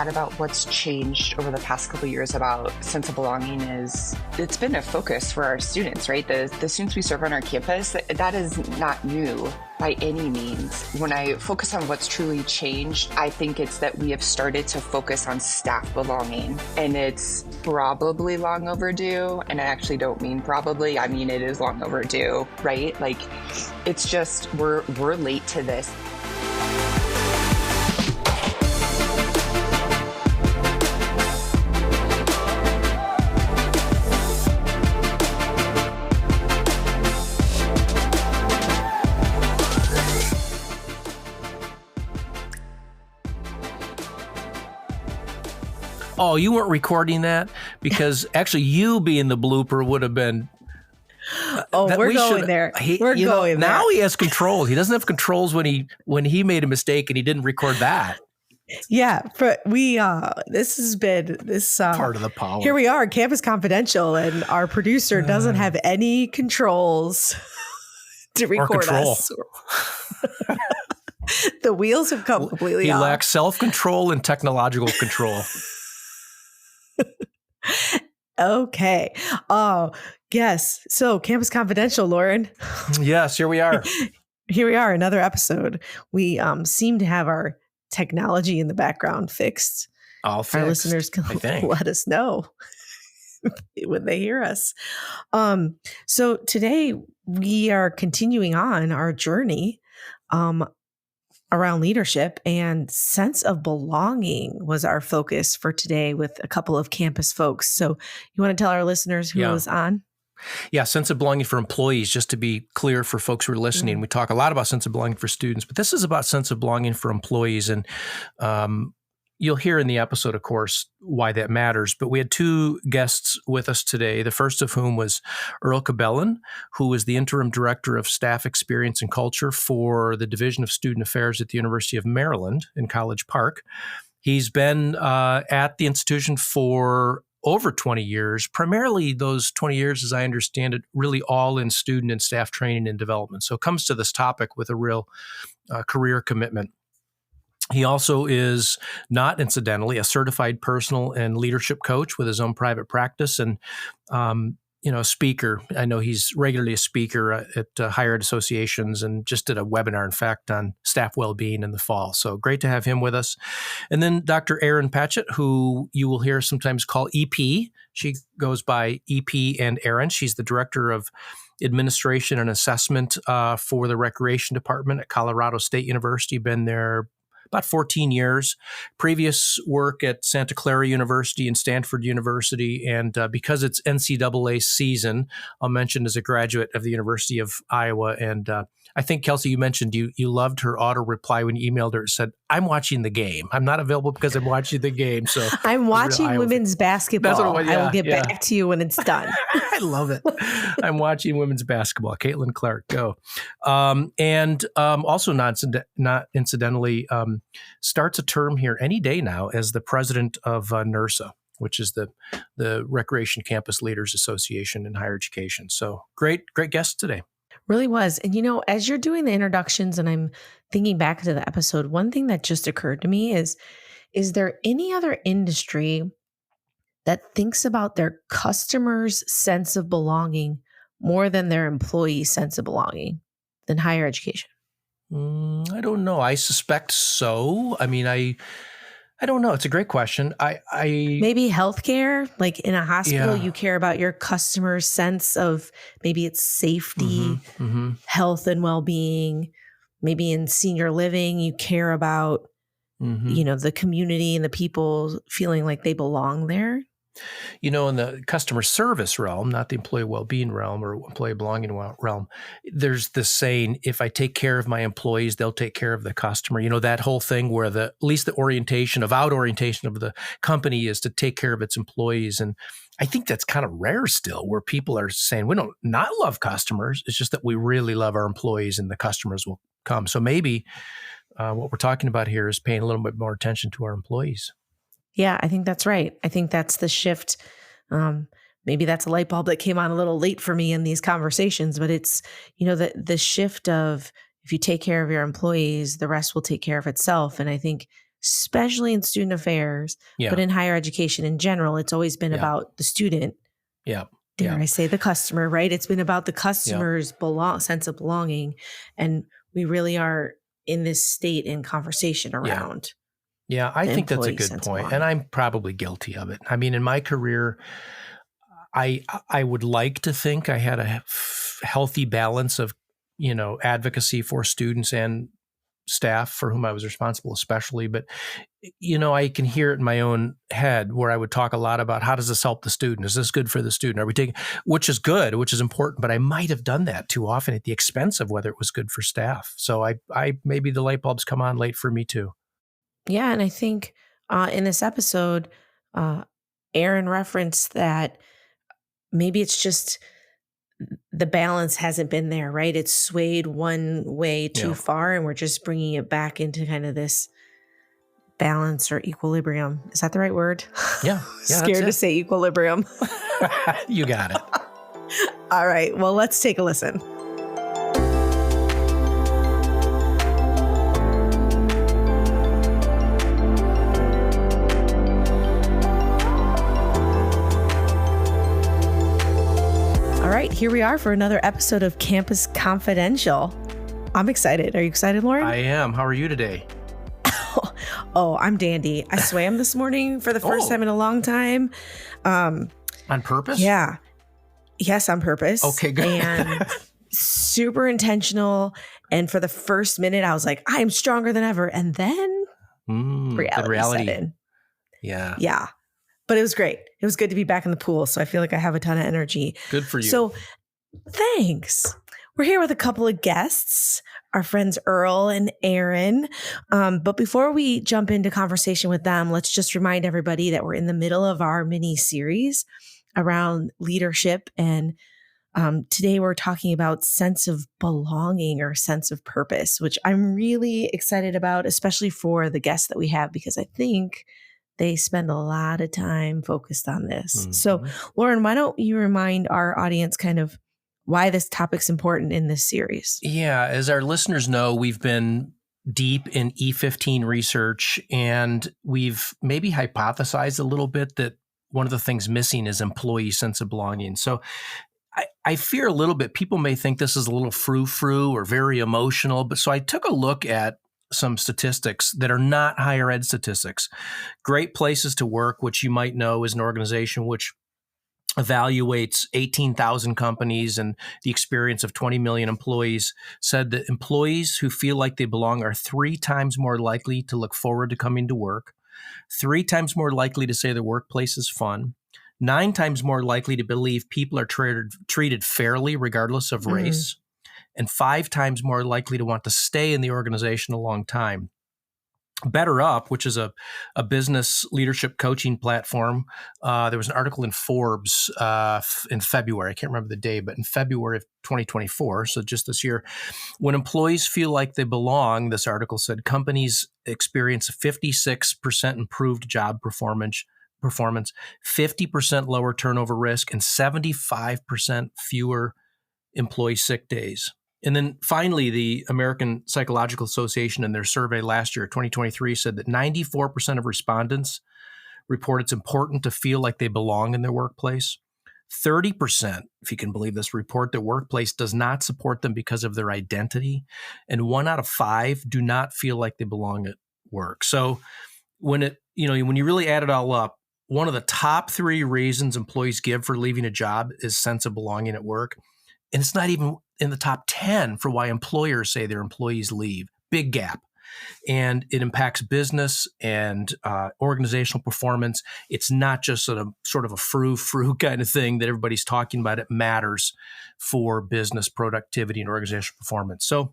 chat about what's changed over the past couple of years about sense of belonging is it's been a focus for our students, right? The students we serve on our campus, that is not new by any means. When I focus on what's truly changed, I think it's that we have started to focus on staff belonging, and it's probably long overdue. And I actually don't mean probably, I mean it is long overdue, right? Like it's just, we're late to this. Oh, you weren't recording that? Because actually you being the blooper would have been... we're going there. We're going there. Now he has controls. He doesn't have controls when he made a mistake and he didn't record that. Yeah, but this has been this part of the power. Here we are, Campus Confidential, and our producer doesn't have any controls to record us. The wheels have come completely off. He lacks self-control and technological control. Okay. Yes. So Campus Confidential, Loren. Yes, here we are. Here we are, another episode. We seem to have our technology in the background fixed. All fixed, our listeners can let us know when they hear us. So today we are continuing on our journey around leadership, and sense of belonging was our focus for today with a couple of campus folks. So you want to tell our listeners who was on? Yeah, sense of belonging for employees, just to be clear for folks who are listening. We talk a lot about sense of belonging for students, but this is about sense of belonging for employees. And you'll hear in the episode, of course, why that matters. But we had two guests with us today, the first of whom was Earl Cabellon, who is the Interim Director of Staff Experience and Culture for the Division of Student Affairs at the University of Maryland in College Park. He's been at the institution for over 20 years, primarily those 20 years, as I understand it, really all in student and staff training and development. So it comes to this topic with a real career commitment. He also is, not incidentally, a certified personal and leadership coach with his own private practice and, a speaker. I know he's regularly a speaker at higher ed associations and just did a webinar, in fact, on staff well-being in the fall. So great to have him with us. And then Dr. Erin Patchett, who you will hear sometimes call EP. She goes by EP and Erin. She's the Director of Administration and Assessment for the Recreation Department at Colorado State University. Been there about 14 years, previous work at Santa Clara University and Stanford University. And because it's NCAA season, I'll mention as a graduate of the University of Iowa. And I think, Kelsey, you mentioned you loved her auto reply when you emailed her. It said, "I'm watching the game. I'm not available because I'm watching the game." So I'm watching women's basketball. That's what I will get back to you when it's done. I love it. I'm watching women's basketball. Caitlin Clark, go. And also not incidentally, starts a term here any day now as the president of NERSA, which is the Recreation Campus Leaders Association in Higher Education. So great guest today. Really was. And, as you're doing the introductions and I'm thinking back to the episode, one thing that just occurred to me is there any other industry that thinks about their customers' sense of belonging more than their employees' sense of belonging than higher education? I don't know. I suspect so. I mean, I don't know. It's a great question. I maybe healthcare, like in a hospital, you care about your customer's sense of maybe it's safety, health and well-being. Maybe in senior living, you care about, the community and the people feeling like they belong there. In the customer service realm, not the employee well-being realm or employee belonging realm, there's this saying, if I take care of my employees, they'll take care of the customer. That whole thing where at least the orientation of the company is to take care of its employees. And I think that's kind of rare still, where people are saying, we don't not love customers. It's just that we really love our employees and the customers will come. So maybe what we're talking about here is paying a little bit more attention to our employees. Yeah, I think that's right. I think that's the shift. Maybe that's a light bulb that came on a little late for me in these conversations, but it's, the shift of if you take care of your employees, the rest will take care of itself. And I think especially in student affairs, but in higher education in general, it's always been about the student. Yeah. Dare I say the customer, right? It's been about the customer's sense of belonging. And we really are in this state in conversation around. Yeah, I think that's a good point. And I'm probably guilty of it. I mean, in my career, I would like to think I had a healthy balance of, advocacy for students and staff for whom I was responsible, especially. But, I can hear it in my own head where I would talk a lot about how does this help the student? Is this good for the student? Are we taking, which is good, which is important, but I might have done that too often at the expense of whether it was good for staff. So I maybe the light bulbs come on late for me too. Yeah. And I think in this episode, Erin referenced that maybe it's just the balance hasn't been there, right? It's swayed one way too far, and we're just bringing it back into kind of this balance or equilibrium. Is that the right word? Yeah. Scared to say equilibrium. You got it. All right. Well, let's take a listen. All right, here we are for another episode of Campus Confidential. I'm excited. Are you excited, Loren? I am. How are you today? Oh, I'm dandy. I swam this morning for the first time in a long time. On purpose? Yeah. Yes, on purpose. Okay, good. And super intentional. And for the first minute, I was like, I'm stronger than ever. And then reality set in. Yeah. Yeah. But it was great. It was good to be back in the pool. So I feel like I have a ton of energy. Good for you. So thanks. We're here with a couple of guests, our friends Earl and Erin. But before we jump into conversation with them, let's just remind everybody that we're in the middle of our mini series around leadership. And today we're talking about sense of belonging or sense of purpose, which I'm really excited about, especially for the guests that we have, because I think they spend a lot of time focused on this. Mm-hmm. So, Loren, why don't you remind our audience kind of why this topic's important in this series? Yeah, as our listeners know, we've been deep in E15 research, and we've maybe hypothesized a little bit that one of the things missing is employee sense of belonging. So I fear a little bit, people may think this is a little frou-frou or very emotional, but so I took a look at some statistics that are not higher ed statistics. Great Places to Work, which you might know is an organization which evaluates 18,000 companies and the experience of 20 million employees, said that employees who feel like they belong are 3 times more likely to look forward to coming to work, 3 times more likely to say the workplace is fun, 9 times more likely to believe people are treated fairly regardless of race, and 5 times more likely to want to stay in the organization a long time. Better Up, which is a business leadership coaching platform, there was an article in Forbes in February. I can't remember the day, but in February of 2024, so just this year, when employees feel like they belong, this article said companies experience a 56% improved job performance, 50% lower turnover risk, and 75% fewer employee sick days. And then finally, the American Psychological Association in their survey last year, 2023, said that 94% of respondents report it's important to feel like they belong in their workplace. 30%, if you can believe this, report their workplace does not support them because of their identity. And 1 out of 5 do not feel like they belong at work. So when you really add it all up, one of the top 3 reasons employees give for leaving a job is sense of belonging at work. And it's not even in the top 10 for why employers say their employees leave. Big gap. And it impacts business and organizational performance. It's not just sort of a frou-frou kind of thing that everybody's talking about. It matters for business productivity and organizational performance. So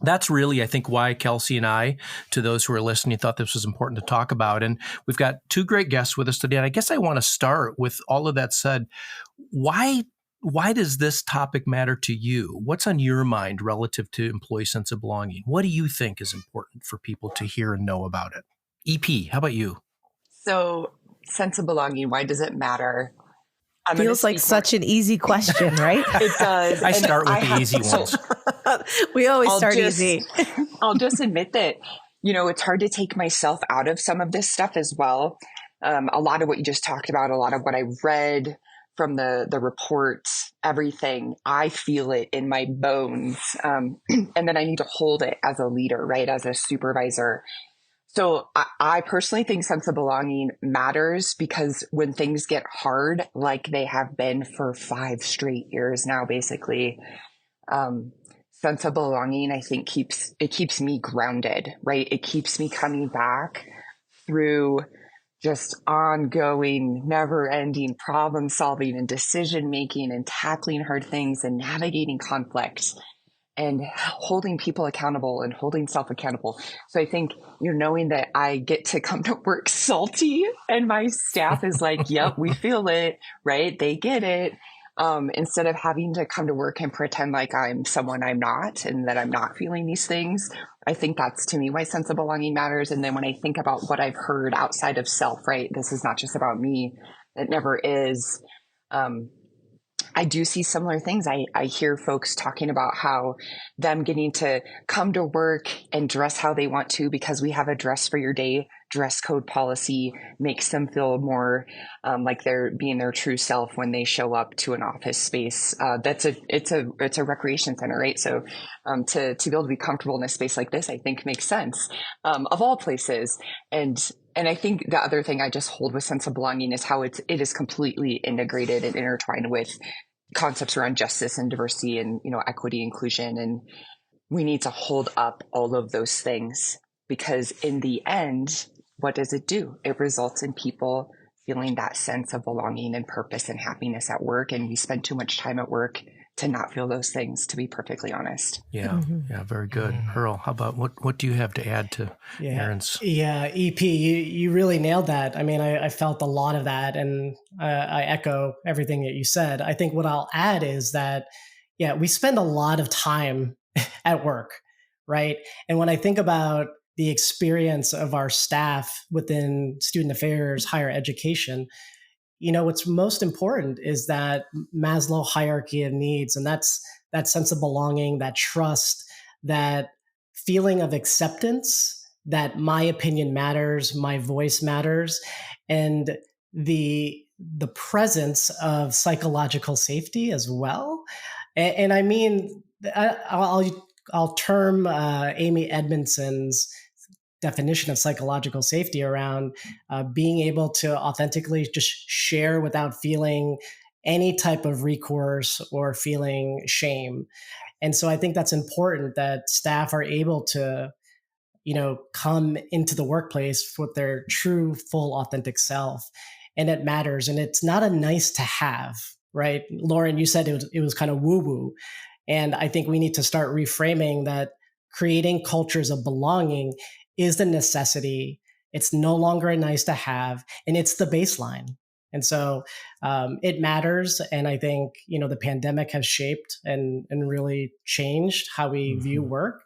that's really, I think, why Kelsey and I, to those who are listening, thought this was important to talk about. And we've got 2 great guests with us today. And I guess I want to start with all of that said. Why does this topic matter to you? What's on your mind relative to employee sense of belonging? What do you think is important for people to hear and know about it? EP, how about you? So, sense of belonging, why does it matter? Feels like such an easy question, right? It does. I start with the easy ones. We always start easy. I'll just admit that It's hard to take myself out of some of this stuff as well. A lot of what you just talked about, a lot of what I read from the reports, everything, I feel it in my bones. And then I need to hold it as a leader, right? As a supervisor. So I personally think sense of belonging matters, because when things get hard, like they have been for 5 straight years now, basically, sense of belonging, I think keeps me grounded, right? It keeps me coming back through just ongoing, never ending problem solving and decision making and tackling hard things and navigating conflict and holding people accountable and holding self accountable. So I think knowing that I get to come to work salty and my staff is like, yep, we feel it, right? They get it. Instead of having to come to work and pretend like I'm someone I'm not and that I'm not feeling these things, I think that's, to me, why sense of belonging matters. And then when I think about what I've heard outside of self, right, this is not just about me. It never is. I do see similar things. I hear folks talking about how them getting to come to work and dress how they want to, because we have a dress for your day dress code policy, makes them feel more like they're being their true self when they show up to an office space. It's a recreation center, right? So to be able to be comfortable in a space like this, I think makes sense, of all places. And I think the other thing I just hold with sense of belonging is how it is completely integrated and intertwined with concepts around justice and diversity and, equity, inclusion. And we need to hold up all of those things, because in the end, what does it do? It results in people feeling that sense of belonging and purpose and happiness at work. And we spend too much time at work to not feel those things, to be perfectly honest. Yeah. Yeah. Very good. Earl, how about what do you have to add to Erin's? Yeah. EP, you really nailed that. I mean, I felt a lot of that, and I echo everything that you said. I think what I'll add is that, we spend a lot of time at work, right? And when I think about the experience of our staff within student affairs, higher education, what's most important is that Maslow hierarchy of needs. And that's that sense of belonging, that trust, that feeling of acceptance, that my opinion matters, my voice matters, and the presence of psychological safety as well. And I mean, I'll term Amy Edmondson's definition of psychological safety around being able to authentically just share without feeling any type of recourse or feeling shame. And so I think that's important, that staff are able to, come into the workplace with their true, full, authentic self. And it matters. And it's not a nice to have, right? Loren, you said it was kind of woo-woo. And I think we need to start reframing that creating cultures of belonging is the necessity. It's no longer a nice to have, and it's the baseline. And so it matters. And I think, the pandemic has shaped and really changed how we view work.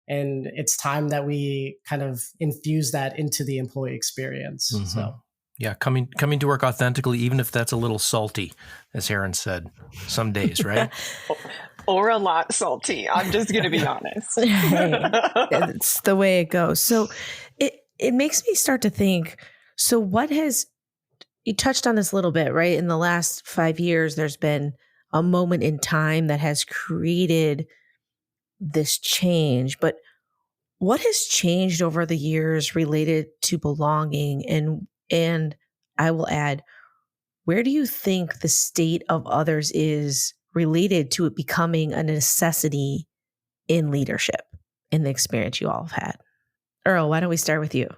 And it's time that we kind of infuse that into the employee experience. So. Yeah, coming to work authentically, even if that's a little salty, as Erin said, some days, right? Or a lot salty. I'm just going to be honest. It's the way it goes. So it makes me start to think, so you touched on this a little bit, right? In the last 5 years, there's been a moment in time that has created this change. But what has changed over the years related to belonging? And I will add, where do you think the state of others is related to it becoming a necessity in leadership, in the experience you all have had? Earl, why don't we start with you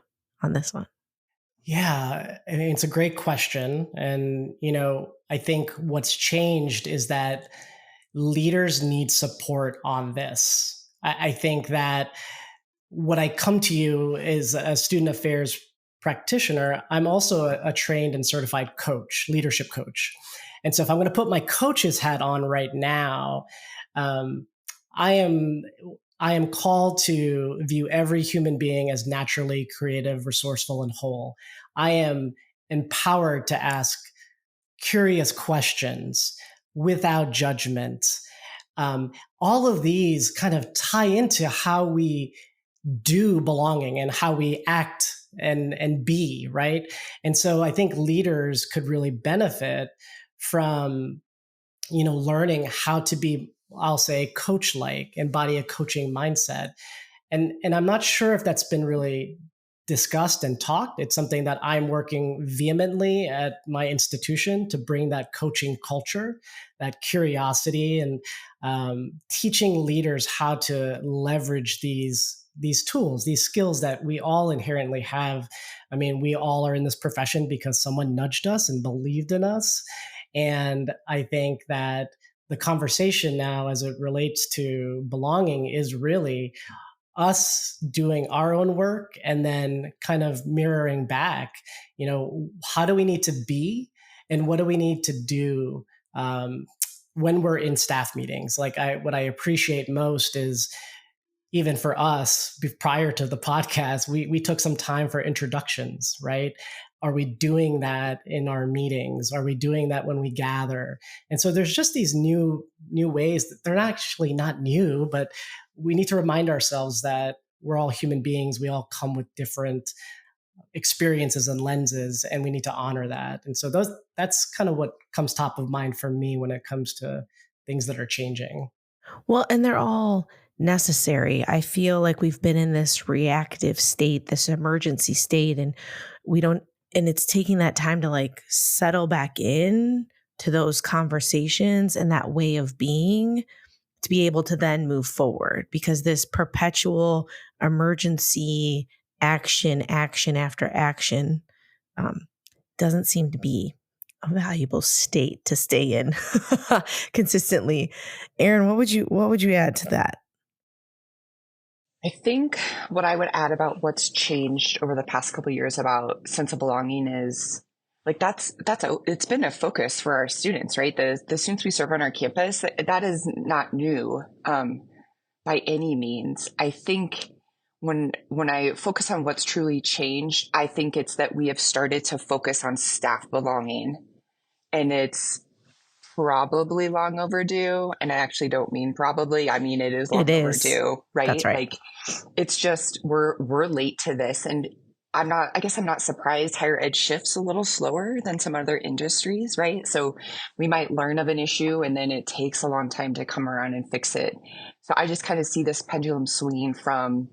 on this one? Yeah, I mean, it's a great question. And, I think what's changed is that leaders need support on this. I think that what I come to you is a student affairs practitioner. I'm also a trained and certified coach, leadership coach. And so if I'm going to put my coach's hat on right now, I am called to view every human being as naturally creative, resourceful, and whole. I am empowered to ask curious questions without judgment. All of these kind of tie into how we do belonging and how we act and be, right? And so I think leaders could really benefit from, learning how to be, I'll say, coach-like, embody a coaching mindset. And I'm not sure if that's been really discussed and talked. It's something that I'm working vehemently at my institution to bring that coaching culture, that curiosity, and teaching leaders how to leverage these tools, these skills that we all inherently have. I mean, we all are in this profession because someone nudged us and believed in us. And I think that the conversation now, as it relates to belonging, is really us doing our own work and then kind of mirroring back, how do we need to be and what do we need to do when we're in staff meetings? Like what I appreciate most is, even for us, prior to the podcast, we took some time for introductions, right? Are we doing that in our meetings? Are we doing that when we gather? And so there's just these new ways that they're actually not new, but we need to remind ourselves that we're all human beings. We all come with different experiences and lenses, and we need to honor that. And so that's kind of what comes top of mind for me when it comes to things that are changing. Well, and they're all necessary. I feel like we've been in this reactive state, this emergency state, and it's taking that time to like settle back in to those conversations and that way of being to be able to then move forward, because this perpetual emergency action after action doesn't seem to be a valuable state to stay in consistently. Erin, what would you add to that? I think what I would add about what's changed over the past couple of years about sense of belonging is like it's been a focus for our students, right? The students we serve on our campus, that is not new by any means. I think when I focus on what's truly changed, I think it's that we have started to focus on staff belonging, and it's probably long overdue. And I actually don't mean probably. I mean, it is long overdue, right? That's right. Like it's just, we're late to this. And I guess I'm not surprised higher ed shifts a little slower than some other industries, right? So we might learn of an issue and then it takes a long time to come around and fix it. So I just kind of see this pendulum swinging from,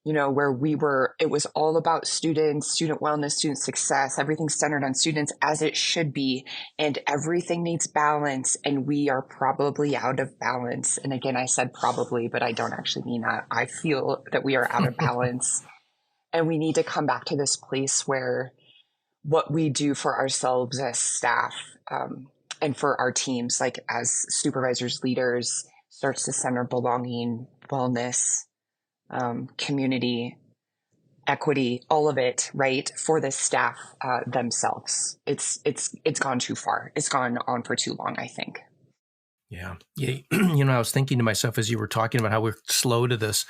where it was all about students, student wellness, student success, everything centered on students as it should be. And everything needs balance. And we are probably out of balance. And again, I said probably, but I don't actually mean that. I feel that we are out of balance. And we need to come back to this place where what we do for ourselves as staff and for our teams, like as supervisors, leaders, starts to center belonging, wellness, community, equity, all of it, right, for the staff themselves. It's gone too far. It's gone on for too long, I think. Yeah. I was thinking to myself as you were talking about how we're slow to this,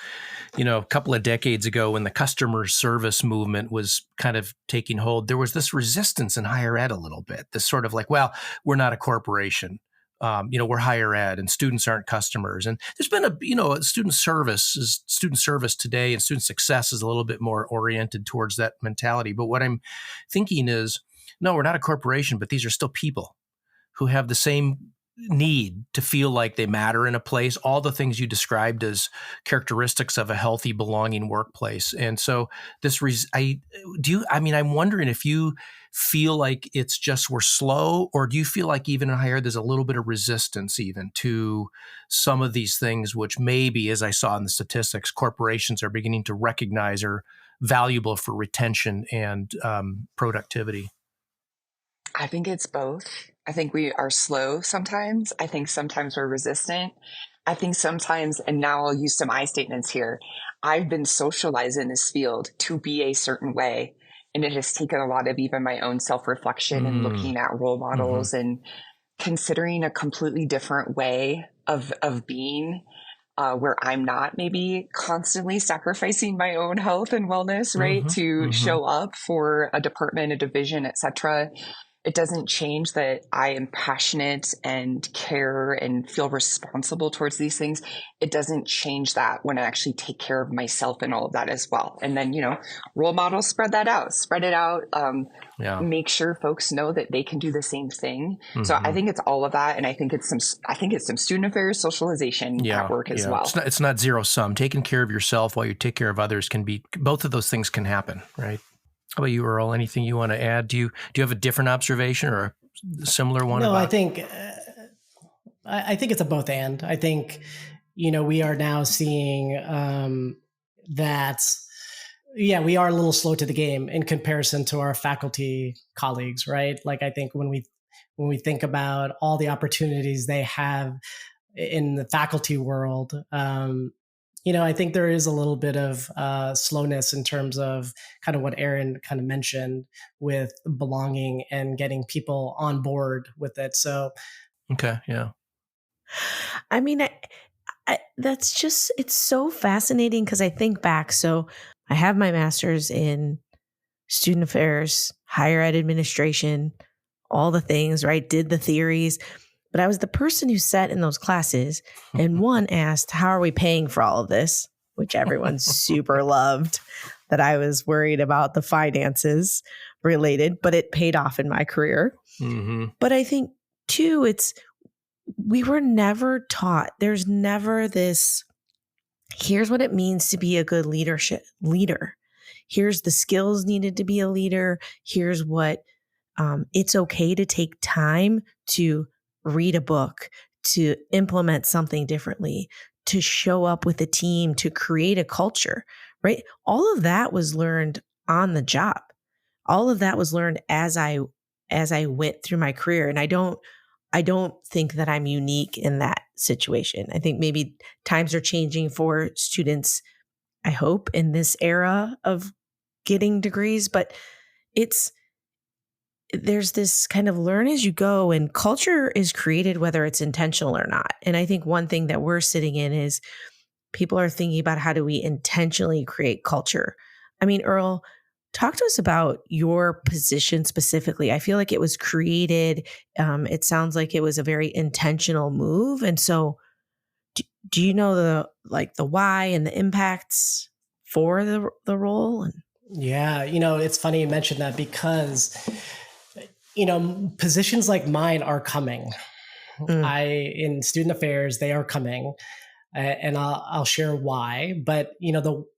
a couple of decades ago when the customer service movement was kind of taking hold, there was this resistance in higher ed a little bit, this sort of like, well, we're not a corporation. We're higher ed and students aren't customers. And there's been student service today, and student success is a little bit more oriented towards that mentality. But what I'm thinking is, no, we're not a corporation, but these are still people who have the same need to feel like they matter in a place, all the things you described as characteristics of a healthy, belonging workplace. And so I'm wondering if you feel like it's just we're slow, or do you feel like even in higher ed, there's a little bit of resistance even to some of these things, which maybe, as I saw in the statistics, corporations are beginning to recognize are valuable for retention and productivity? I think it's both. I think we are slow sometimes. I think sometimes we're resistant. I think sometimes, and now I'll use some I statements here, I've been socialized in this field to be a certain way. And it has taken a lot of even my own self-reflection and looking at role models and considering a completely different way of being where I'm not maybe constantly sacrificing my own health and wellness, right, to show up for a department, a division, et cetera. It doesn't change that I am passionate and care and feel responsible towards these things. It doesn't change that when I actually take care of myself and all of that as well. And then, role models, spread it out. Make sure folks know that they can do the same thing. Mm-hmm. So I think it's all of that. And I think it's some student affairs socialization at work as well. It's not zero sum. Taking care of yourself while you take care of others both of those things can happen, right? How about you, Earl? Anything you want to add? Do you have a different observation or a similar one? No, I think it's a both and. I think, we are now seeing that, we are a little slow to the game in comparison to our faculty colleagues, right? Like, I think when we think about all the they have in the faculty world, I think there is a little bit of slowness in terms of kind of what Erin kind of mentioned with belonging and getting people on board with it. So, okay, yeah. I mean, that's just, it's so fascinating because I think back. So I have my master's in student affairs, higher ed administration, all the things, right? Did the theories. But I was the person who sat in those classes and one asked, how are we paying for all of this? Which everyone super loved, that I was worried about the finances related, but it paid off in my career. Mm-hmm. But I think too, we were never taught, there's never this, here's what it means to be a good leader. Here's the skills needed to be a leader. Here's what it's okay to take time to read a book, to implement something differently, to show up with a team, to create a culture, right? All of that was learned on the job. All of that was learned as I went through my career. And I don't think that I'm unique in that situation. I think maybe times are changing for students, I hope, in this era of getting degrees, but there's this kind of learn as you go, and culture is created whether it's intentional or not. And I think one thing that we're sitting in is people are thinking about how do we intentionally create culture? I mean, Earl, talk to us about your position specifically. I feel like it was created. It sounds like it was a very intentional move. And so do you know the why and the impacts for the role? Yeah. It's funny you mentioned that because positions like mine are coming. In student affairs, they are coming, and I'll share why. But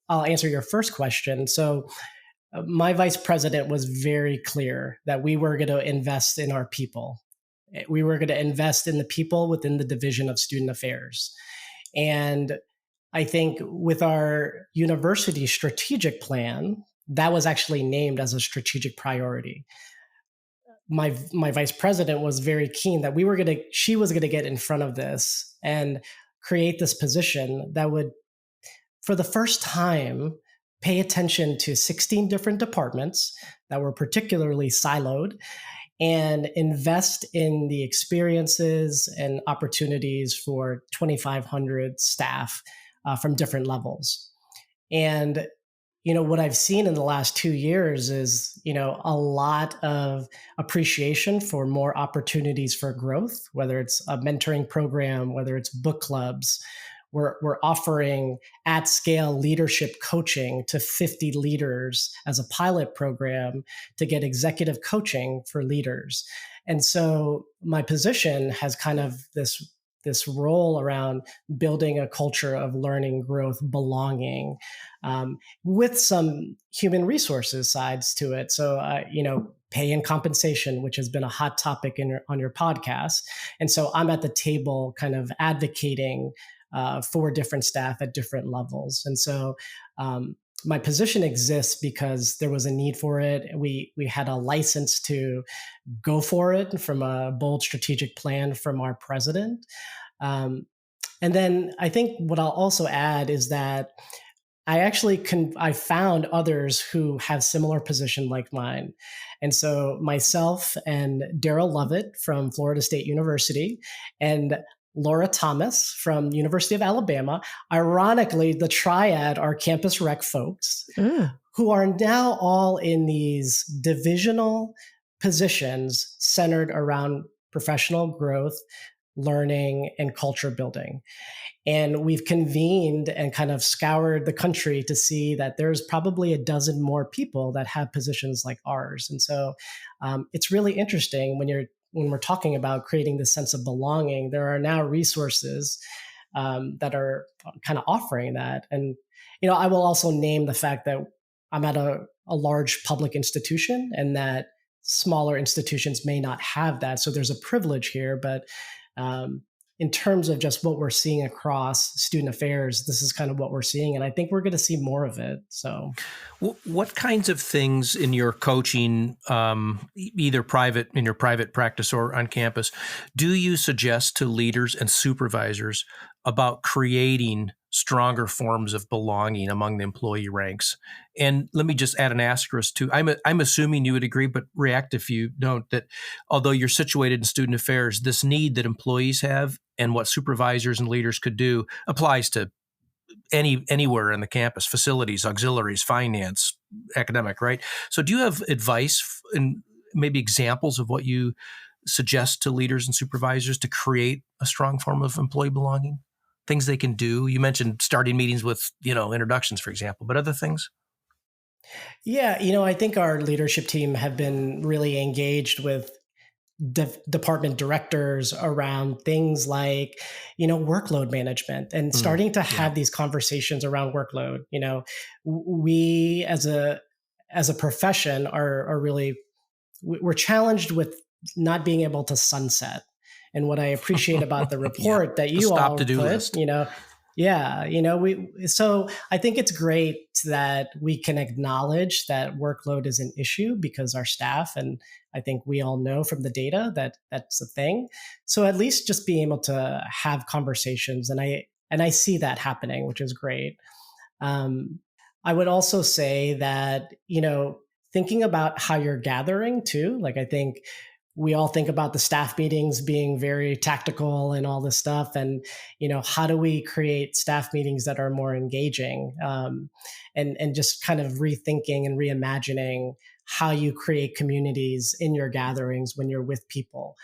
I'll answer your first question. So, my vice president was very clear that we were going to invest in our people. We were going to invest in the people within the division of student affairs, and I think with our university strategic plan, that was actually named as a strategic priority. My vice president was very keen that she was going to get in front of this and create this position that would, for the first time, pay attention to 16 different departments that were particularly siloed and invest in the experiences and opportunities for 2,500 staff from different levels. And what I've seen in the last 2 years is, a lot of appreciation for more opportunities for growth, whether it's a mentoring program, whether it's book clubs. We're offering at scale leadership coaching to 50 leaders as a pilot program to get executive coaching for leaders. And so my position has kind of this role around building a culture of learning, growth, belonging, with some human resources sides to it. So, pay and compensation, which has been a hot topic on your podcast. And so I'm at the table kind of advocating for different staff at different levels. And so my position exists because there was a need for it. We had a license to go for it from a bold strategic plan from our president. And then I think what I'll also add is that I found others who have similar position like mine. And so myself and Daryl Lovett from Florida State University and Laura Thomas from University of Alabama, ironically, the triad are campus rec folks who are now all in these divisional positions centered around professional growth, learning, and culture building. And we've convened and kind of scoured the country to see that there's probably a dozen more people that have positions like ours. And so it's really interesting when we're talking about creating this sense of belonging. There are now resources that are kind of offering that. And I will also name the fact that I'm at a large public institution, and that smaller institutions may not have that. So there's a privilege here, but in terms of just what we're seeing across student affairs, this is kind of what we're seeing. And I think we're going to see more of it. So what kinds of things in your coaching, either in your private practice or on campus, do you suggest to leaders and supervisors about creating stronger forms of belonging among the employee ranks? And let me just add an asterisk too. I'm assuming you would agree, but react if you don't, that although you're situated in student affairs, this need that employees have and what supervisors and leaders could do applies to anywhere in the campus, facilities, auxiliaries, finance, academic, right? So do you have advice and maybe examples of what you suggest to leaders and supervisors to create a strong form of employee belonging? Things they can do? You mentioned starting meetings with, introductions, for example, but other things? Yeah, I think our leadership team have been really engaged with department directors around things like, workload management, and starting to have these conversations around workload. We as a profession are really, we're challenged with not being able to sunset. And what I appreciate about the report that you all put, list. So I think it's great that we can acknowledge that workload is an issue, because our staff, and I think we all know from the data that that's a thing. So at least just being able to have conversations, and I see that happening, which is great. I would also say that, thinking about how you're gathering too, like I think we all think about the staff meetings being very tactical and all this stuff. And, how do we create staff meetings that are more engaging, and just kind of rethinking and reimagining how you create communities in your gatherings when you're with people.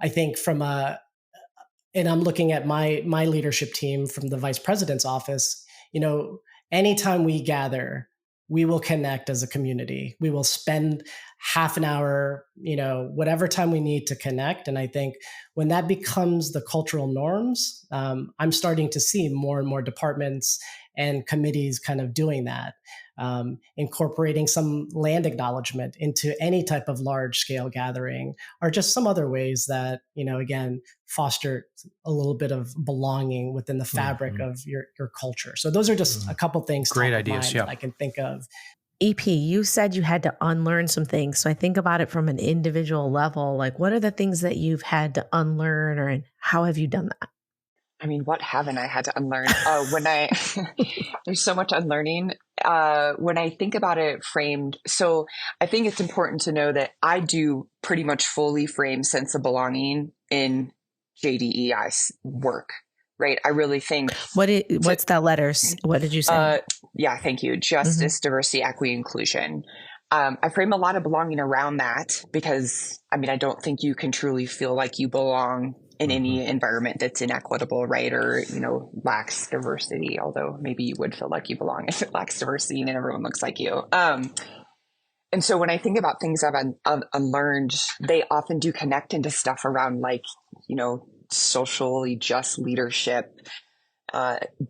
I think and I'm looking at my leadership team from the vice president's office, anytime we gather, we will connect as a community. We will spend half an hour, whatever time we need to connect. And I think when that becomes the cultural norms, I'm starting to see more and more departments and committees kind of doing that, incorporating some land acknowledgement into any type of large scale gathering, or just some other ways that, again, foster a little bit of belonging within the fabric of your culture. So those are just a couple things. Great ideas. Yeah. That I can think of. EP, you said you had to unlearn some things. So I think about it from an individual level. Like, what are the things that you've had to unlearn, and how have you done that? I mean, what haven't I had to unlearn? There's so much unlearning. When I think about it framed, so I think it's important to know that I do pretty much fully frame sense of belonging in JDEI's work, right? I really think. What's that letters? What did you say? Yeah, thank you. Justice, diversity, equity, inclusion. I frame a lot of belonging around that because, I don't think you can truly feel like you belong in any environment that's inequitable, right? Or, lacks diversity, although maybe you would feel like you belong if it lacks diversity and everyone looks like you. And so when I think about things I've unlearned, they often do connect into stuff around socially just leadership,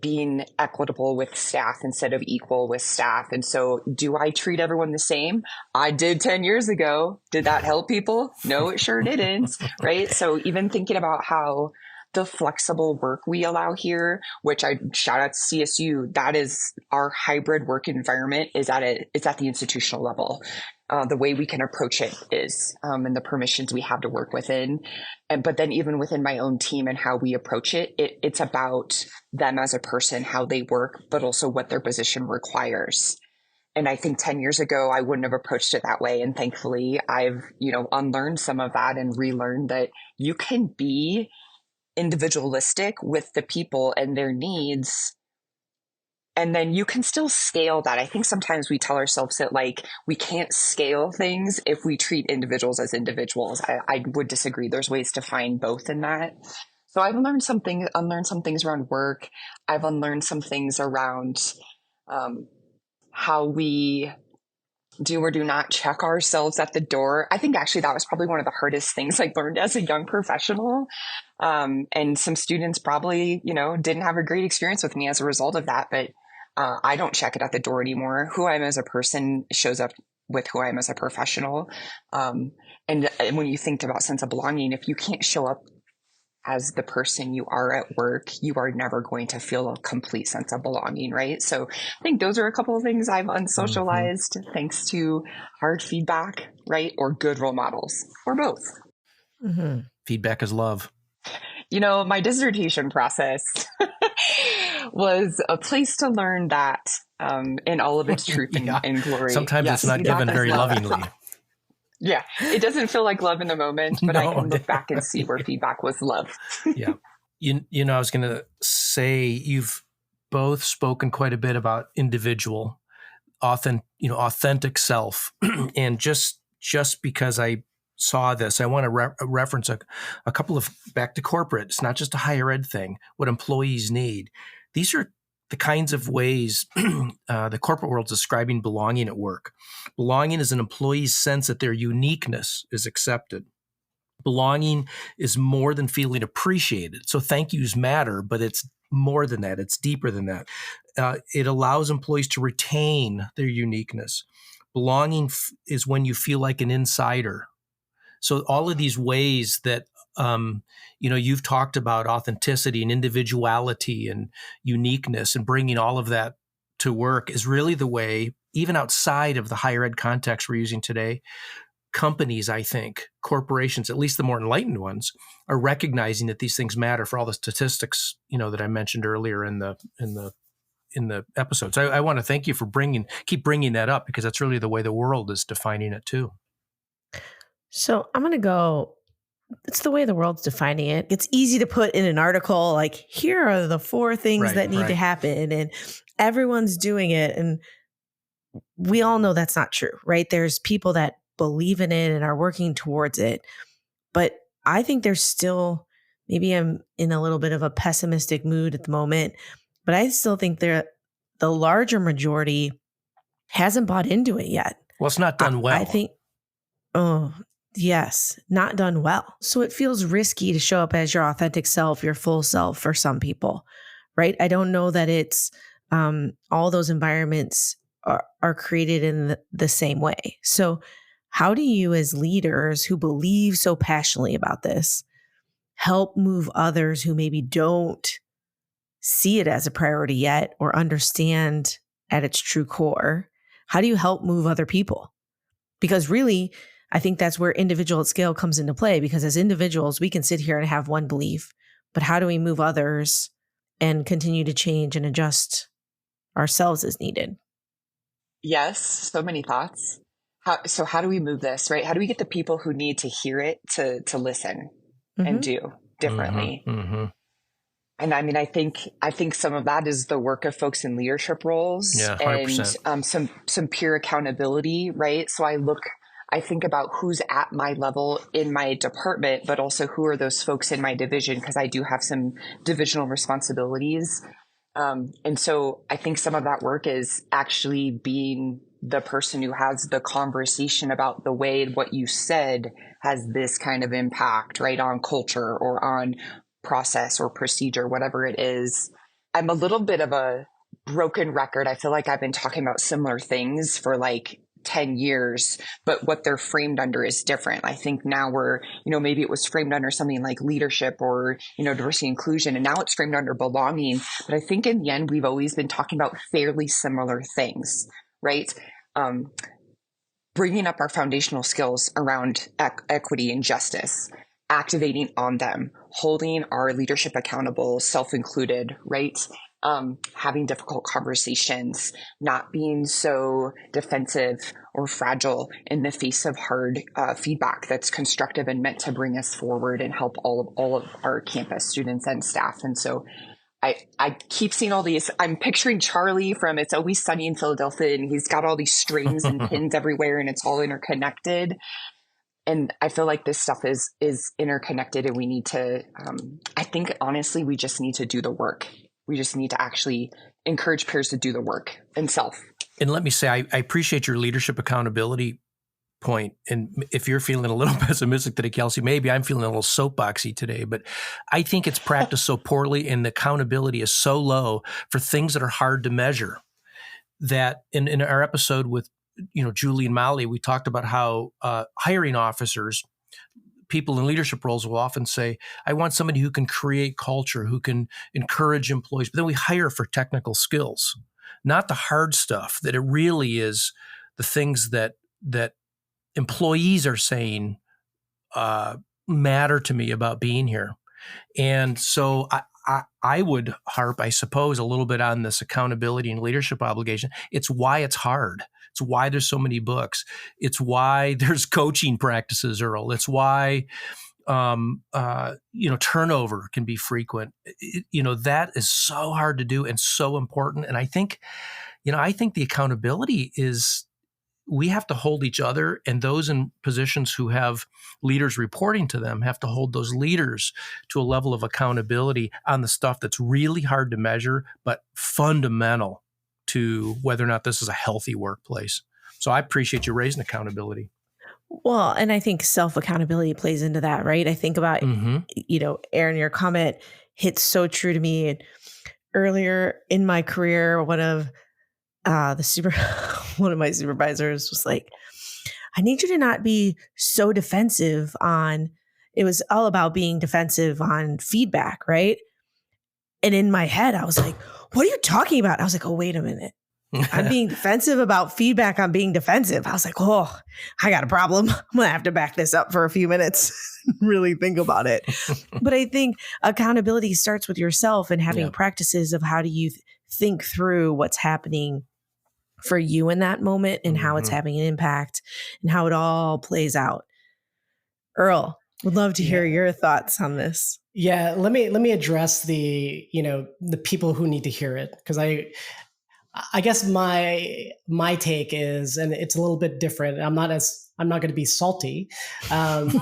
being equitable with staff instead of equal with staff. And so do I treat everyone the same? I did 10 years ago. Did that help people? No, it sure didn't. Right. So even thinking about how the flexible work we allow here, which I shout out to CSU, that is our hybrid work environment it's at the institutional level. The way we can approach it is, and the permissions we have to work within. But then even within my own team and how we approach it, it's about them as a person, how they work, but also what their position requires. And I think 10 years ago, I wouldn't have approached it that way. And thankfully, I've, unlearned some of that and relearned that you can be individualistic with the people and their needs And then you can still scale that. I think sometimes we tell ourselves that like we can't scale things if we treat individuals as individuals. I would disagree. There's ways to find both in that. So I've unlearned some things around work. I've unlearned some things around how we do or do not check ourselves at the door. I think actually that was probably one of the hardest things I learned as a young professional. And some students probably, didn't have a great experience with me as a result of that. But I don't check it at the door anymore. Who I am as a person shows up with who I am as a professional. And when you think about sense of belonging, if you can't show up as the person you are at work, you are never going to feel a complete sense of belonging, right? So I think those are a couple of things I've unsocialized thanks to hard feedback, right? Or good role models, or both. Mm-hmm. Feedback is love. My dissertation process was a place to learn that in all of its truth and glory. Sometimes it's not given very lovingly. Yeah, it doesn't feel like love in the moment, but I can look back and see where feedback was love. Yeah. I was going to say you've both spoken quite a bit about individual, authentic self. And just because I saw this, I want to reference a couple of back to corporate. It's not just a higher ed thing, what employees need. These are the kinds of ways the corporate world is describing belonging at work. Belonging is an employee's sense that their uniqueness is accepted. Belonging is more than feeling appreciated. So thank yous matter, but it's more than that. It's deeper than that. It allows employees to retain their uniqueness. Belonging is when you feel like an insider. So all of these ways that you've talked about authenticity and individuality and uniqueness and bringing all of that to work is really the way, even outside of the higher ed context we're using today, companies, I think, corporations, at least the more enlightened ones, are recognizing that these things matter for all the statistics, that I mentioned earlier in the episode. So I want to thank you for keep bringing that up, because that's really the way the world is defining it too. So I'm going to go, it's the way the world's defining it. It's easy to put in an article, like, here are the 4 things that need to happen, and everyone's doing it. And we all know that's not true, right? There's people that believe in it and are working towards it. But I think there's still, maybe I'm in a little bit of a pessimistic mood at the moment, but I still think the larger majority hasn't bought into it yet. Well, it's not done well. I think, yes, not done well. So it feels risky to show up as your authentic self, your full self for some people, right? I don't know that it's all those environments are created in the same way. So how do you, as leaders who believe so passionately about this, help move others who maybe don't see it as a priority yet or understand at its true core? How do you help move other people? Because really, I think that's where individual at scale comes into play, because as individuals, we can sit here and have one belief, but how do we move others and continue to change and adjust ourselves as needed? Yes, so many thoughts. How do we move this, right? How do we get the people who need to hear it to listen and do differently? Mm-hmm. And I mean, I think some of that is the work of folks in leadership roles, 100%. And some peer accountability, right? So I think about who's at my level in my department, but also who are those folks in my division, because I do have some divisional responsibilities. And so I think some of that work is actually being the person who has the conversation about the way what you said has this kind of impact, right, on culture or on process or procedure, whatever it is. I'm a little bit of a broken record. I feel like I've been talking about similar things for like 10 years, but what they're framed under is different. I think now maybe it was framed under something like leadership or, diversity inclusion, and now it's framed under belonging. But I think in the end, we've always been talking about fairly similar things, right? Bringing up our foundational skills around equity and justice, activating on them, holding our leadership accountable, self-included, right? Having difficult conversations, not being so defensive or fragile in the face of hard feedback that's constructive and meant to bring us forward and help all of our campus students and staff. And so I keep seeing all these. I'm picturing Charlie from It's Always Sunny in Philadelphia, and he's got all these strings and pins everywhere, and it's all interconnected. And I feel like this stuff is interconnected, and we need to. I think honestly, we just need to do the work. We just need to actually encourage peers to do the work and self. And let me say, I appreciate your leadership accountability point. And if you're feeling a little pessimistic today, Kelsey, maybe I'm feeling a little soapboxy today, but I think it's practiced so poorly and the accountability is so low for things that are hard to measure that in our episode with, Julie and Molly, we talked about how hiring officers, people in leadership roles will often say, I want somebody who can create culture, who can encourage employees, but then we hire for technical skills, not the hard stuff, that it really is the things that employees are saying matter to me about being here. And so I would harp, I suppose, a little bit on this accountability and leadership obligation. It's why it's hard. It's why there's so many books. It's why there's coaching practices, Earl. It's why turnover can be frequent. That is so hard to do and so important. And I think the accountability is, we have to hold each other, and those in positions who have leaders reporting to them have to hold those leaders to a level of accountability on the stuff that's really hard to measure, but fundamental to whether or not this is a healthy workplace. So I appreciate you raising accountability. Well, and I think self-accountability plays into that, right? I think about, Erin, your comment hits so true to me. And earlier in my career, one of my supervisors was like, I need you to not be so defensive it was all about being defensive on feedback, right? And in my head, I was like, what are you talking about? I was like, oh, wait a minute. I'm being defensive about feedback. I'm being defensive. I was like, oh, I got a problem. I'm going to have to back this up for a few minutes and really think about it. But I think accountability starts with yourself and having practices of how do you think through what's happening for you in that moment and how it's having an impact and how it all plays out. Earl, would love to hear your thoughts on this. Yeah, let me address the people who need to hear it, because I guess my take is, and it's a little bit different. I'm not going to be salty, but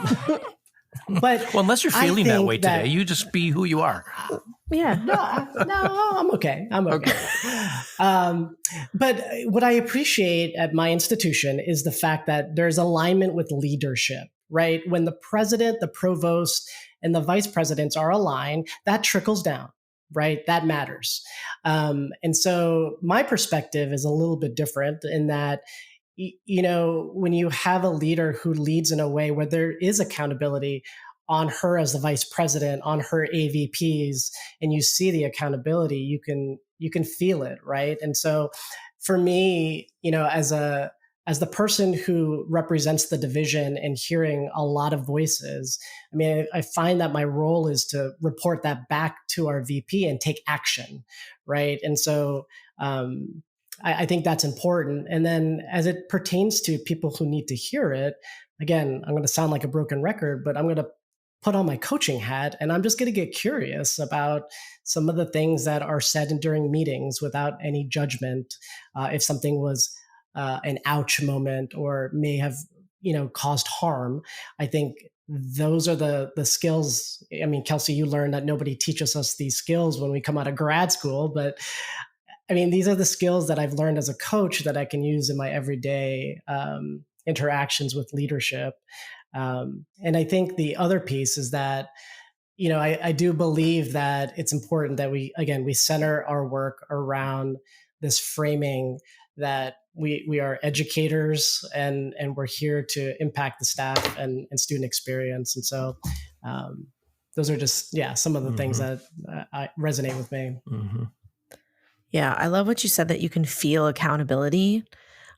unless you're feeling that way today, you just be who you are. Yeah, no, I'm okay. But what I appreciate at my institution is the fact that there's alignment with leadership, right? When the president, the provost, and the vice presidents are aligned, that trickles down, right? That matters. And so my perspective is a little bit different in that, when you have a leader who leads in a way where there is accountability on her as the vice president, on her AVPs, and you see the accountability, you can feel it, right? And so for me, as the person who represents the division and hearing a lot of voices, I mean, I find that my role is to report that back to our VP and take action, right? And so I think that's important. And then as it pertains to people who need to hear it, again, I'm going to sound like a broken record, but I'm going to put on my coaching hat and I'm just going to get curious about some of the things that are said during meetings without any judgment. If something was an ouch moment or may have, caused harm, I think those are the skills. I mean, Kelsey, you learned that nobody teaches us these skills when we come out of grad school, but I mean, these are the skills that I've learned as a coach that I can use in my everyday interactions with leadership. And I think the other piece is that, I do believe that it's important that we center our work around this framing that we are educators and we're here to impact the staff and student experience. And so those are just, some of the things that resonate with me. Mm-hmm. Yeah, I love what you said, that you can feel accountability.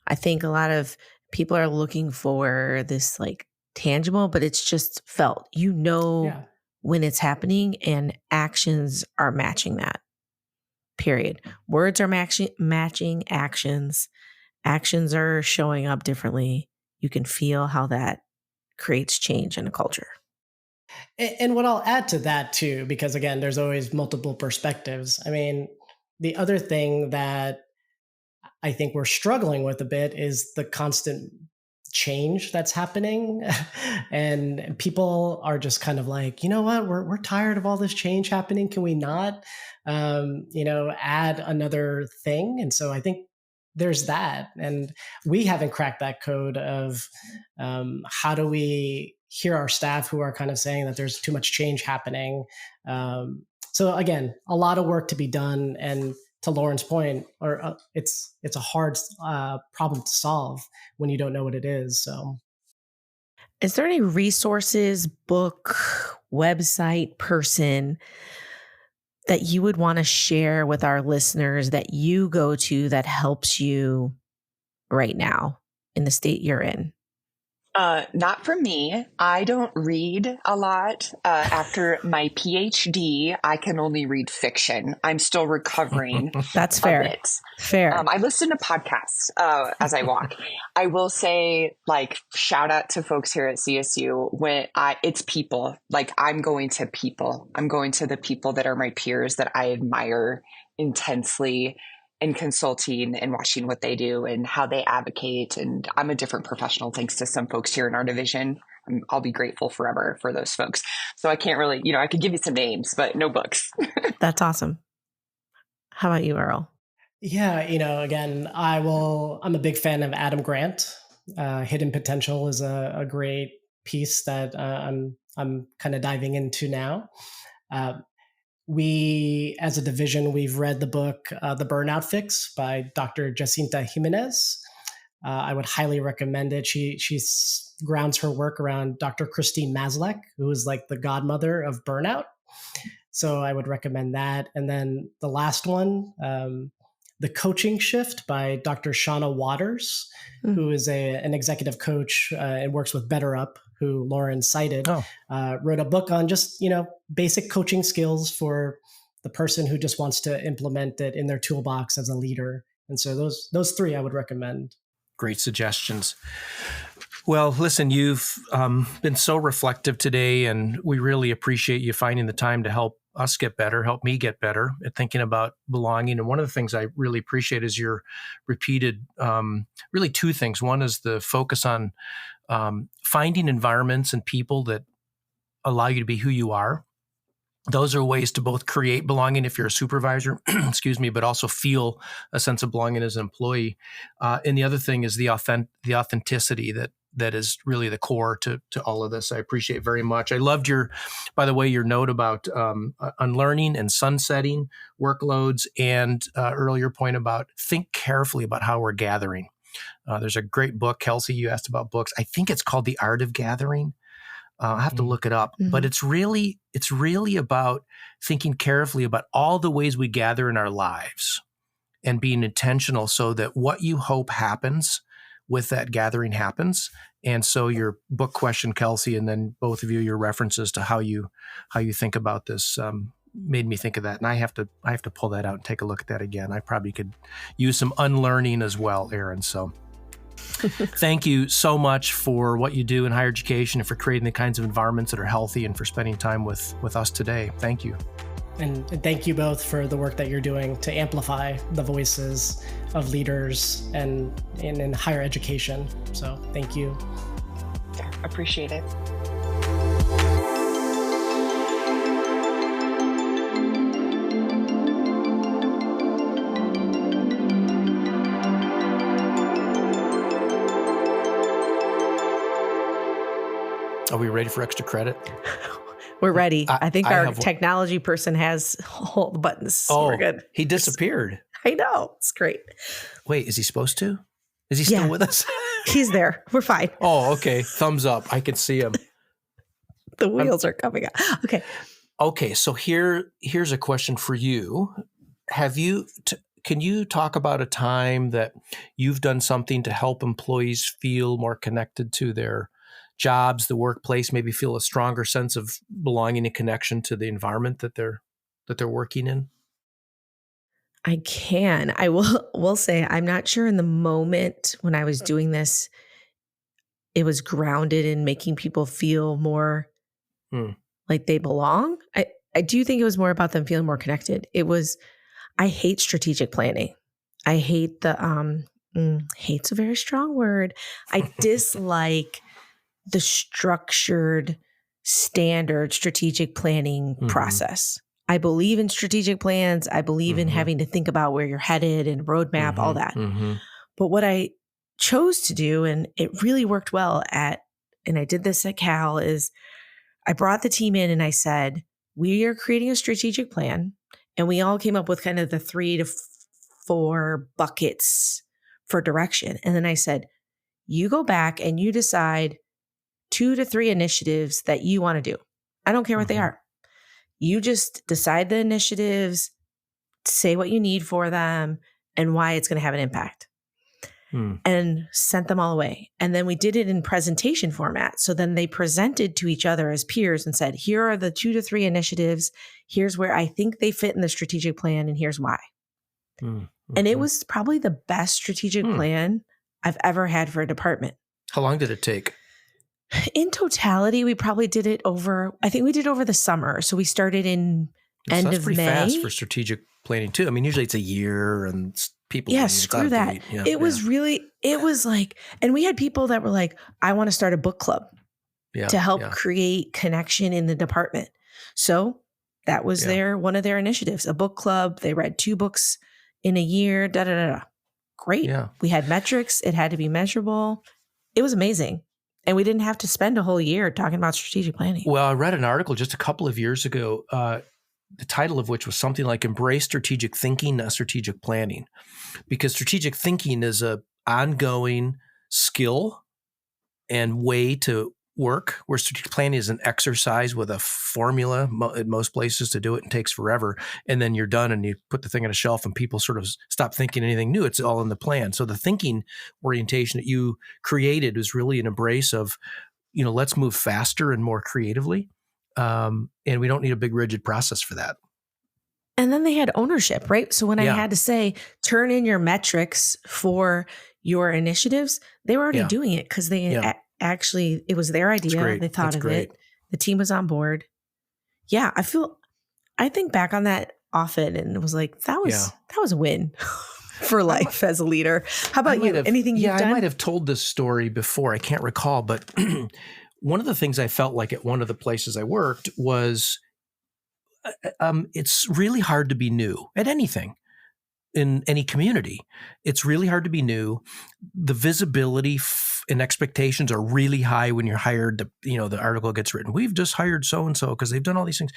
I think a lot of people are looking for this like tangible, but it's just felt, when it's happening and actions are matching that. Period. Words are matching actions. Actions are showing up differently. You can feel how that creates change in a culture. And what I'll add to that too, because again, there's always multiple perspectives. I mean, the other thing that I think we're struggling with a bit is the constant change that's happening. And people are just kind of like, you know what, we're tired of all this change happening. Can we not, add another thing? And so I think there's that. And we haven't cracked that code of how do we hear our staff who are kind of saying that there's too much change happening. So again, a lot of work to be done. And to Loren's point, it's a hard problem to solve when you don't know what it is. So, is there any resources, book, website, person that you would want to share with our listeners that you go to that helps you right now in the state you're in? Not for me. I don't read a lot. After my PhD, I can only read fiction. I'm still recovering. That's fair. Of it. Fair. I listen to podcasts as I walk. I will say, like, shout out to folks here at CSU it's people. Like, I'm going to people. I'm going to the people that are my peers that I admire intensely, and consulting and watching what they do and how they advocate. And I'm a different professional thanks to some folks here in our division. I'll be grateful forever for those folks. So I can't really, I could give you some names, but no books. That's awesome. How about you, Earl? Yeah, again, I'm a big fan of Adam Grant. Hidden Potential is a great piece that I'm kind of diving into now. We, as a division, we've read the book, The Burnout Fix by Dr. Jacinta Jimenez. I would highly recommend it. She grounds her work around Dr. Christine Maslach, who is like the godmother of burnout. So I would recommend that. And then the last one, The Coaching Shift by Dr. Shauna Waters, who is an executive coach and works with BetterUp, who Loren cited, wrote a book on just, basic coaching skills for the person who just wants to implement it in their toolbox as a leader. And so those three I would recommend. Great suggestions. Well, listen, you've been so reflective today, and we really appreciate you finding the time to help us get better, help me get better at thinking about belonging. And one of the things I really appreciate is your repeated, really two things. One is the focus on finding environments and people that allow you to be who you are. Those are ways to both create belonging if you're a supervisor, but also feel a sense of belonging as an employee. And the other thing is the authenticity that is really the core to all of this. I appreciate very much. I loved your note about unlearning and sunsetting workloads, and earlier point about think carefully about how we're gathering. There's a great book, Kelsey, you asked about books. I think it's called The Art of Gathering. I have to look it up, but it's really about thinking carefully about all the ways we gather in our lives and being intentional so that what you hope happens with that gathering happens. And so your book question, Kelsey, and then both of you, your references to how you think about this made me think of that. And I have to pull that out and take a look at that again. I probably could use some unlearning as well, Erin. So thank you so much for what you do in higher education and for creating the kinds of environments that are healthy and for spending time with us today. Thank you. And thank you both for the work that you're doing to amplify the voices of leaders and in higher education. So thank you. Yeah, appreciate it. Are we ready for extra credit? We're ready. I think our technology person has all the buttons. So we're good. He disappeared. I know. It's great. Wait, is he supposed to? Is he still with us? He's there. We're fine. Oh, okay. Thumbs up. I can see him. The wheels are coming out. Okay. Okay. So here's a question for you. Can you talk about a time that you've done something to help employees feel more connected to their jobs, the workplace, maybe feel a stronger sense of belonging and connection to the environment that they're working in? I can. I will say I'm not sure in the moment when I was doing this, it was grounded in making people feel more like they belong. I do think it was more about them feeling more connected. I hate strategic planning. I hate hate's a very strong word. I dislike the structured, standard strategic planning process. I believe in strategic plans. I believe in having to think about where you're headed and roadmap, all that. But what I chose to do, and it really worked well and I did this at Cal, is I brought the team in and I said, we are creating a strategic plan. And we all came up with kind of the 3 to 4 buckets for direction. And then I said, you go back and you decide 2 to 3 initiatives that you want to do. I don't care what they are. You just decide the initiatives, say what you need for them, and why it's going to have an impact. And sent them all away. And then we did it in presentation format. So then they presented to each other as peers and said, here are the 2 to 3 initiatives. Here's where I think they fit in the strategic plan, and here's why. And it was probably the best strategic plan I've ever had for a department. How long did it take? In totality, we probably did it over the summer. So we started in end of May. That's pretty fast for strategic planning too. I mean, usually it's a year and people. Yeah, screw that. Yeah, it was like, and we had people that were like, I want to start a book club to help create connection in the department. So that was one of their initiatives, a book club. They read 2 books in a year, Great. Yeah. We had metrics. It had to be measurable. It was amazing. And we didn't have to spend a whole year talking about strategic planning. Well, I read an article just a couple of years ago, the title of which was something like Embrace Strategic Thinking, Not Strategic Planning. Because strategic thinking is an ongoing skill and way to work, where strategic planning is an exercise with a formula at most places to do it and takes forever. And then you're done and you put the thing on a shelf and people sort of stop thinking anything new. It's all in the plan. So the thinking orientation that you created was really an embrace of, let's move faster and more creatively. And we don't need a big rigid process for that. And then they had ownership, right? So when I had to say, turn in your metrics for your initiatives, they were already doing it because they actually, it was their idea. They thought of it. The team was on board. Yeah. I think back on that often and it was like, that was a win for life as a leader. How about you? Anything you've done? I might have told this story before. I can't recall, but one of the things I felt like at one of the places I worked was it's really hard to be new at anything in any community. It's really hard to be new. The visibility and expectations are really high when you're hired. The article gets written, we've just hired so-and-so because they've done all these things.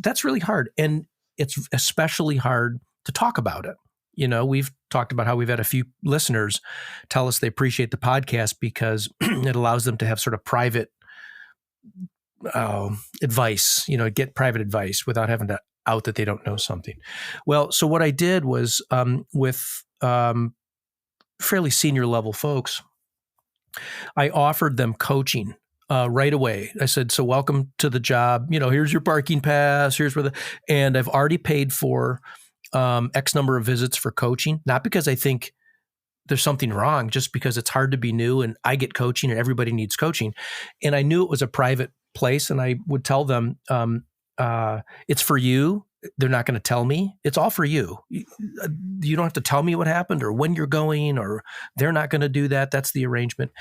That's really hard. And it's especially hard to talk about it. We've talked about how we've had a few listeners tell us they appreciate the podcast because it allows them to have sort of private advice, get private advice without having to out that they don't know something. Well, so what I did was with fairly senior level folks, I offered them coaching right away. I said, so welcome to the job. Here's your parking pass. Here's and I've already paid for X number of visits for coaching, not because I think there's something wrong, just because it's hard to be new and I get coaching and everybody needs coaching. And I knew it was a private place and I would tell them, it's for you. They're not going to tell me. It's all for you. You don't have to tell me what happened or when you're going, or they're not going to do that. That's the arrangement.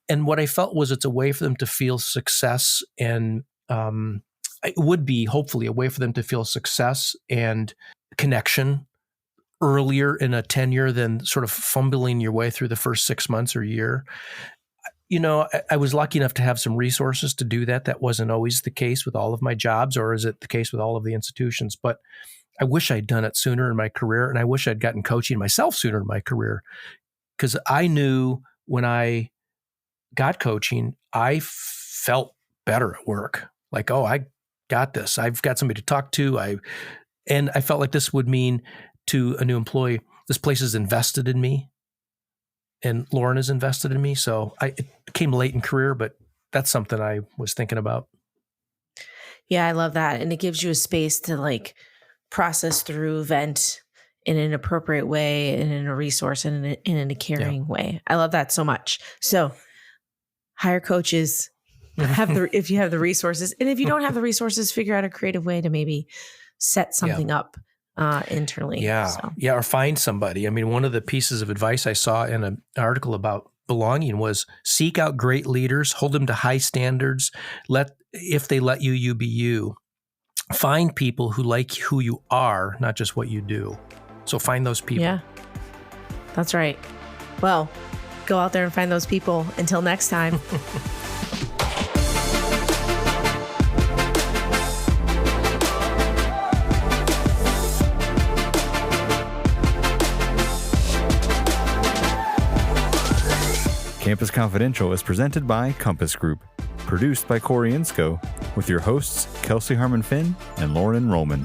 And what I felt was it's a way for them to feel success, and it would be hopefully a way for them to feel success and connection earlier in a tenure than sort of fumbling your way through the first 6 months or year. I was lucky enough to have some resources to do that. That wasn't always the case with all of my jobs, or is it the case with all of the institutions? But I wish I'd done it sooner in my career, and I wish I'd gotten coaching myself sooner in my career, because I knew when I got coaching, I felt better at work. Like, oh, I got this. I've got somebody to talk to. And I felt like this would mean to a new employee, this place is invested in me. And Loren is invested in me. So it came late in career, but that's something I was thinking about. Yeah, I love that. And it gives you a space to process through, vent in an appropriate way and in a resource and in a caring way. I love that so much. So hire coaches, if you have the resources. And if you don't have the resources, figure out a creative way to maybe set something up internally. Yeah. Yeah. Or find somebody. I mean, one of the pieces of advice I saw in an article about belonging was seek out great leaders, hold them to high standards. If they let you, you be you. Find people who like who you are, not just what you do. So find those people. Yeah, that's right. Well, go out there and find those people. Until next time. Campus Confidential is presented by Compass Group, produced by Corey Inscoe, with your hosts Kelsey Harmon Finn and Loren Rullman.